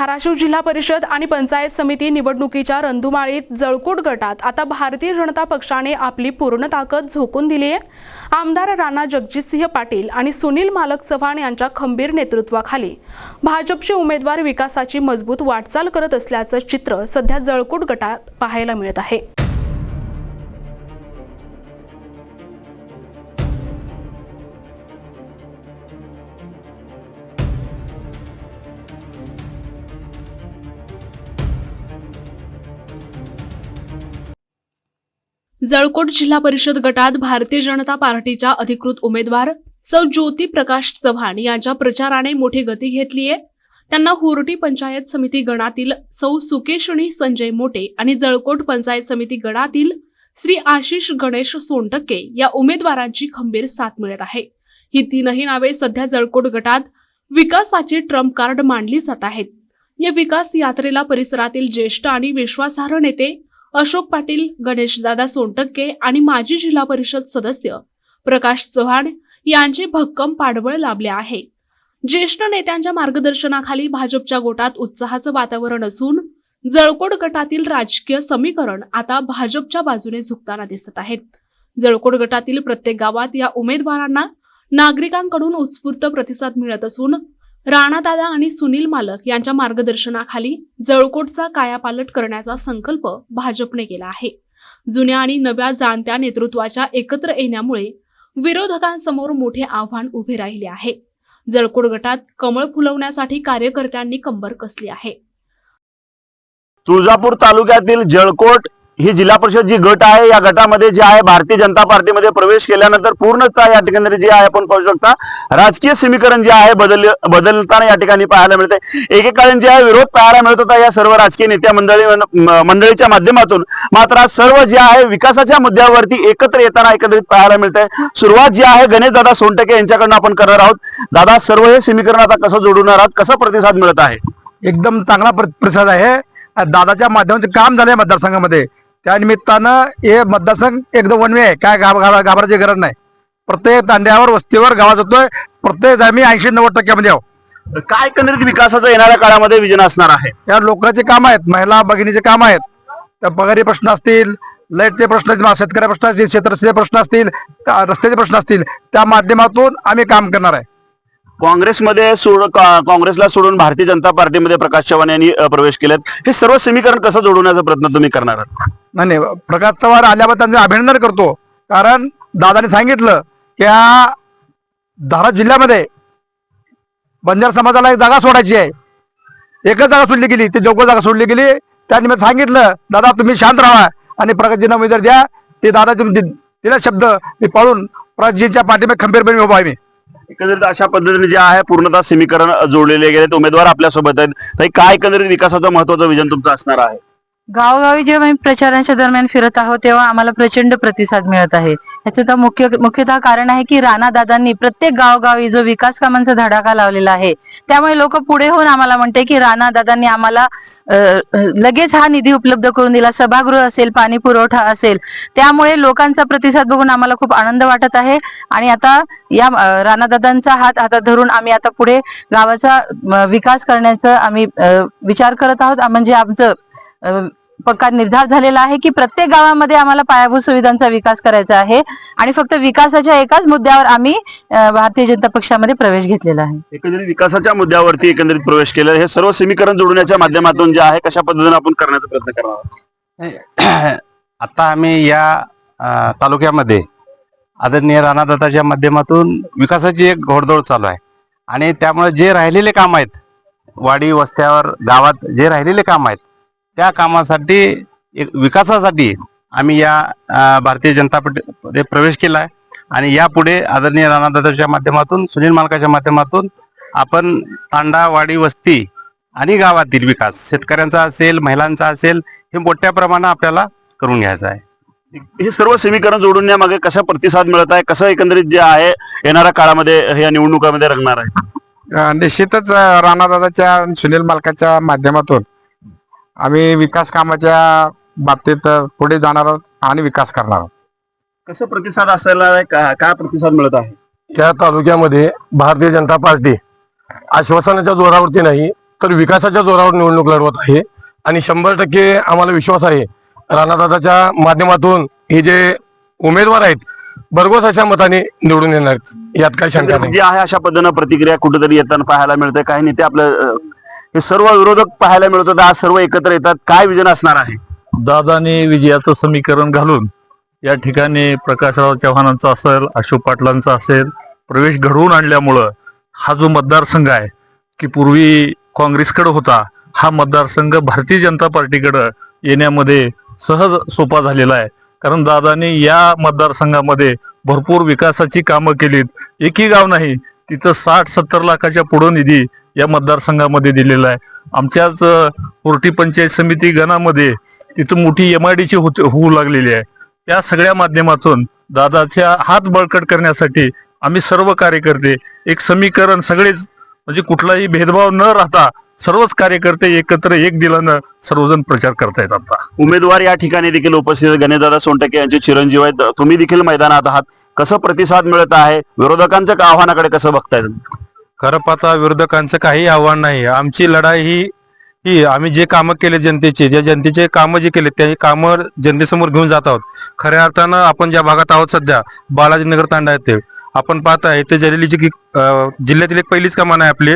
धाराशिव जिल्हा परिषद आणि पंचायत समिती निवडणुकीच्या रणधुमाळीत जळकोट गटात आता भारतीय जनता पक्षाने आपली पूर्ण ताकद झोकून दिली आहे। आमदार राणा जगजितसिंह पाटील आणि सुनील मालक चव्हाण यांच्या खंबीर नेतृत्वाखाली भाजपचे उमेदवार विकासाची मजबूत वाटचाल करत असल्याचं चित्र सध्या जळकोट गटात पाहायला मिळत आहे। जळकोट जिल्हा परिषद गटात भारतीय जनता पार्टीच्या अधिकृत उमेदवार सौ ज्योती प्रकाश चव्हाण यांच्या प्रचाराने मोठी गती घेतली आहे। त्यांना हुरटी पंचायत समिती गणातील सौ सुकेशणी संजय मोटे आणि जळकोट पंचायत समिती गणातील श्री आशिष गणेश सोनटक्के या उमेदवारांची खंबीर साथ मिळत आहे। ही तीनही नावे सध्या जळकोट गटात विकासाचे ट्रम्प कार्ड मांडली जात आहेत। या विकास यात्रेला परिसरातील ज्येष्ठ आणि विश्वासार्ह नेते अशोक पाटील, गणेशदादा सोनटक्के आणि माजी जिल्हा परिषद सदस्य प्रकाश चव्हाण यांचे भक्कम पाठबळ लाभले आहे। ज्येष्ठ नेत्यांच्या मार्गदर्शनाखाली भाजपच्या गोटात उत्साहाचं वातावरण असून जळकोट गटातील राजकीय समीकरण आता भाजपच्या बाजूने झुकताना दिसत आहेत। जळकोट गटातील प्रत्येक गावात या उमेदवारांना नागरिकांकडून उत्स्फूर्त प्रतिसाद मिळत असून राणादादा आणि सुनील मालक यांच्या मार्गदर्शनाखाली जळकोटचा कायापालट करण्याचा संकल्प भाजपने केला आहे। जुन्या आणि नव्या जाणत्या नेतृत्वाच्या एकत्र येण्यामुळे विरोधकांसमोर मोठे आव्हान उभे राहिले आहे। जळकोट गटात कमळ फुलवण्यासाठी कार्यकर्त्यांनी कंबर कसली आहे। तुळजापूर तालुक्यातील जळकोट ही जिल्हा परिषद जी गट आहे, या गटामध्ये जे आहे भारतीय जनता पार्टीमध्ये प्रवेश केल्यानंतर पूर्णतः या ठिकाणी जे आहे आपण पाहू शकता राजकीय समीकरण जे आहे बदलताना या ठिकाणी पाहायला मिळते। एकेकाळी जे आहे विरोध पाहायला मिळत होता या सर्व राजकीय नेत्या मंडळीच्या माध्यमातून, मात्र आज सर्व जे आहे विकासाच्या मुद्द्यावरती एकत्र येताना एकत्रित पाहायला मिळते। सुरुवात जी आहे गणेशदादा सोनटक्के यांच्याकडून आपण करणार आहोत। दादा, सर्व हे समीकरण आता कसं जोडणार आहात, कसा प्रतिसाद मिळत आहे? एकदम चांगला प्रतिसाद आहे। दादाच्या माध्यमातून काम झालंय मतदारसंघामध्ये, त्या निमित्तानं हे मतदारसंघ एकदम वनवे आहे। काय घाबरायची गरज नाही। प्रत्येक तांड्यावर वस्तीवर गावात होतोय, प्रत्येक आम्ही 80-90% आहोत। काय एकंदरीत विकासाचं येणाऱ्या काळामध्ये विजन असणार आहे? या लोकांचे काम आहेत, महिला भगिनीचे काम आहेत, त्या पगारी प्रश्न असतील, लाईटचे प्रश्न असतील, शेतकऱ्या प्रश्न असतील, शेतरस्त्याचे प्रश्न असतील, रस्त्याचे प्रश्न असतील, त्या माध्यमातून आम्ही काम करणार आहे। काँग्रेसला सोडून भारतीय जनता पार्टीमध्ये प्रकाश चव्हाण यांनी प्रवेश केलेत। हे सर्व समीकरण कसं जोडवण्याचा प्रयत्न तुम्ही करणार आहात? नाही, प्रकाश चव्हाण आल्याबद्दल त्यांचे अभिनंदन करतो, कारण दादाने सांगितलं की या धाराशिव जिल्ह्यामध्ये बंजारा समाजाला एक जागा सोडायची आहे। एकच जागा सोडली गेली, ती जळकोट जागा सोडली गेली। त्या निमित्त सांगितलं दादा तुम्ही शांत राहा आणि प्रकाशजींना उमेदवार द्या। ते दादा दिला शब्द मी पाळून प्रकाशजींच्या पाठीमागे खंबीरपणे उभा आहे मी। एकंदरीत अशा पद्धतीने जे आहे पूर्णतः समीकरण जोडलेले गेले, उमेदवार आपल्या सोबत आहेत। काय एकंदरीत विकासाचं महत्त्वाचं विजन तुमचं असणार आहे? गावोगावी जेव्हा आम्ही प्रचाराच्या दरम्यान फिरत आहोत तेव्हा आम्हाला प्रचंड प्रतिसाद मिळत आहे। याचं मुख्यतः कारण आहे की राणा दादांनी प्रत्येक गावोगावी जो विकास कामांचा धडाका लावलेला आहे, त्यामुळे लोक पुढे होऊन आम्हाला म्हणते की राणा दादांनी आम्हाला लगेच हा निधी उपलब्ध करून दिला, सभागृह असेल, पाणी पुरवठा असेल, त्यामुळे लोकांचा प्रतिसाद बघून आम्हाला खूप आनंद वाटत आहे। आणि आता या राणा दादांचा हात हातात धरून आम्ही आता पुढे गावाचा विकास करण्याचा आम्ही विचार करत आहोत। म्हणजे आमचं पक्का निर्धार झालेला आहे की प्रत्येक गावामध्ये आम्हाला पायाभूत सुविधांचा विकास करायचा आहे आणि फक्त विकासाच्या एकाच मुद्द्यावर आम्ही भारतीय जनता पक्षामध्ये प्रवेश घेतलेला आहे। एकंदरीत विकासाच्या मुद्द्यावरती एकंदरीत प्रवेश केला, हे सर्व समीकरण जोडण्याच्या माध्यमातून जे आहे कशा पद्धतीने आपण करण्याचा प्रयत्न करणार आहोत? आता आम्ही या तालुक्यामध्ये आदरणीय राणादादाच्या माध्यमातून विकासाची एक घोडदौड चालू आहे आणि त्यामुळे जे राहिलेले काम आहेत, वाडी वस्त्यावर गावात जे राहिलेले काम आहेत, त्या कामासाठी विकासासाठी आम्ही या भारतीय जनता पार्टीमध्ये प्रवेश केला आहे। आणि यापुढे आदरणीय राणादादाच्या माध्यमातून, सुनील मालकाच्या माध्यमातून आपण तांडा, वाडी, वस्ती आणि गावातील विकास शेतकऱ्यांचा असेल, महिलांचा असेल, हे मोठ्या प्रमाणात आपल्याला करून घ्यायचं आहे। हे सर्व समीकरण जोडण्यामागे कशा प्रतिसाद मिळत आहे, कसं एकंदरीत जे आहे येणाऱ्या काळामध्ये या निवडणुकामध्ये रंगणार आहे? निश्चितच राणादादाच्या, सुनील मालकाच्या माध्यमातून आम्ही विकास कामाच्या बाबतीत पुढे जाणार आहोत आणि विकास करणार आहोत। कसं प्रतिसाद असायला काय प्रतिसाद मिळत आहे? त्या तालुक्यामध्ये भारतीय जनता पार्टी आश्वासनाच्या जोरावरती नाही तर विकासाच्या जोरावर निवडणूक लढवत आहे आणि 100% आम्हाला विश्वास आहे राणादादाच्या माध्यमातून हे जे उमेदवार आहेत भरघोस अशा मताने निवडून येणार आहेत. यात काही शंका नाही. जे आहे अशा पद्धतीनं प्रतिक्रिया कुठेतरी येताना पाहायला मिळते. काही नेते आपलं हे सर्व विरोधक पाहायला मिळत होते, आज सर्व एकत्र येतात. काय विजन असणार आहे? दादाने विजयाचं समीकरण घालून या ठिकाणी प्रकाशराव चव्हाणांचा असेल, अशोक पाटलांचा असेल, प्रवेश घडवून आणल्यामुळं हा जो मतदारसंघ आहे की पूर्वी काँग्रेसकडे होता, हा मतदारसंघ भारतीय जनता पार्टीकडे येण्यामध्ये सहज सोपा झालेला आहे. कारण दादाने या मतदारसंघामध्ये भरपूर विकासाची कामं केलीत. एकही गाव नाही तिथं 60-70 लाखाच्या पुढं निधी या मतदारसंघामध्ये दिलेला आहे. आमच्याच कोर्टी पंचायत समिती गणामध्ये तिथं मोठी MIDC होऊ लागलेली आहे. या सगळ्या माध्यमातून दादाच्या हात बळकट करण्यासाठी आम्ही सर्व कार्यकर्ते एक समीकरण सगळेच म्हणजे कुठलाही भेदभाव न राहता सर्वच कार्यकर्ते एकत्र एक दिलानं सर्वजण प्रचार करतायत. आता उमेदवार या ठिकाणी देखील उपस्थित आहेत. गणेशदादा सोनटके यांचे चिरंजीव आहेत. तुम्ही देखील मैदानात आहात. कसं प्रतिसाद मिळत आहे? विरोधकांच्या आव्हानाकडे कसं बघताय तुम्ही? खरं पाहता विरोधकांचं काही आव्हान नाही. आमची लढाई ही आम्ही जे कामं केले जनतेचे, ज्या जनतेचे कामं जे केले ते कामं जनतेसमोर घेऊन जात आहोत. खऱ्या अर्थानं आपण ज्या भागात आहोत सध्या बालाजीनगर तांडा येथे आपण पाहताय ते जलेलीची जिल्ह्यातील एक पहिलीच कमान आहे आपली,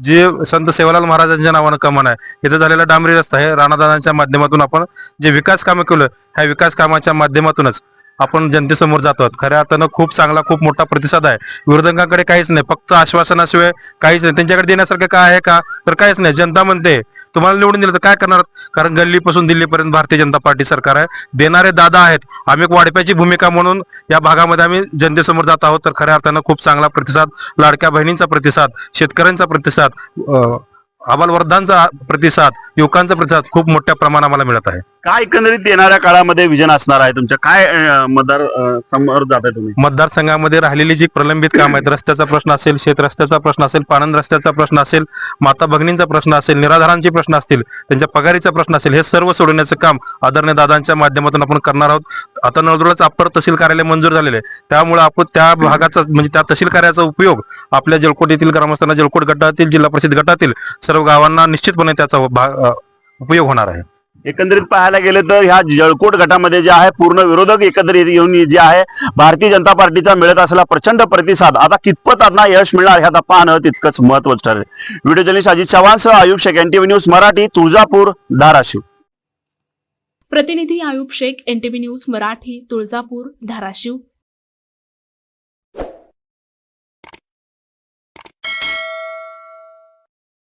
जे संत सेवालाल महाराजांच्या नावानं कमान आहे. इथं झालेला डांबरी रस्ता आहे. राणादादांच्या माध्यमातून आपण जे विकास कामं केलं ह्या विकास कामाच्या माध्यमातूनच आपण जनतेसमोर जातो आहोत. खऱ्या अर्थानं खूप चांगला खूप मोठा प्रतिसाद आहे. विरोधकांकडे काहीच नाही, फक्त आश्वासनाशिवाय काहीच नाही. त्यांच्याकडे देण्यासारखं काय आहे का? तर काहीच नाही. जनता म्हणते तुम्हाला निवडून दिलं तर काय करणार? कारण गल्लीपासून दिल्लीपर्यंत भारतीय जनता पार्टी सरकार आहे. देणारे दादा आहेत. आम्ही एक वाढप्याची भूमिका म्हणून या भागामध्ये आम्ही जनतेसमोर जात आहोत. तर खऱ्या अर्थानं खूप चांगला प्रतिसाद, लाडक्या बहिणींचा प्रतिसाद, शेतकऱ्यांचा प्रतिसाद, आबालवृद्धांचा प्रतिसाद, युवकांचा प्रतिसाद खूप मोठ्या प्रमाणात आम्हाला मिळत आहे. काय एकंदरीत येणाऱ्या काळामध्ये विजन असणार आहे तुमच्या? काय मतदार समोर जात आहे तुम्ही? मतदारसंघामध्ये राहिलेली जी प्रलंबित काम आहेत, रस्त्याचा प्रश्न असेल, शेत रस्त्याचा प्रश्न असेल, पाणंद रस्त्याचा प्रश्न असेल, माता भगिनींचा प्रश्न असेल, निराधारांचे प्रश्न असतील, त्यांच्या पगारीचा प्रश्न असेल, हे सर्व सोडवण्याचं काम आदरणीय दादांच्या माध्यमातून आपण करणार आहोत. आता नळदुर्गच अप्पर तहसील कार्यालय मंजूर झालेले आहे. त्यामुळे आपण त्या भागाचा म्हणजे त्या तहसील कार्याचा उपयोग आपल्या जळकोट येथील ग्रामस्थांना, जळकोट गटातील, जिल्हा परिषद गटातील सर्व गावांना निश्चितपणे त्याचा उपयोग होणार आहे. एकंदरीत पाहायला गेले तर ह्या जळकोट गटामध्ये जे आहे पूर्ण विरोधक एकत्रित येऊन जे आहे भारतीय जनता पार्टीचा मिळत असलेला प्रचंड प्रतिसाद आता कितपत आता यश मिळणार हे आता पाहणं तितकंच महत्वाचं ठरेल. व्हिडिओ जर्नलिस्ट अजित चव्हाणसह आयुब शेख, NTV न्यूज मराठी, तुळजापूर, धाराशिव. प्रतिनिधी आयुब शेख, NTV न्यूज मराठी, तुळजापूर, धाराशिव.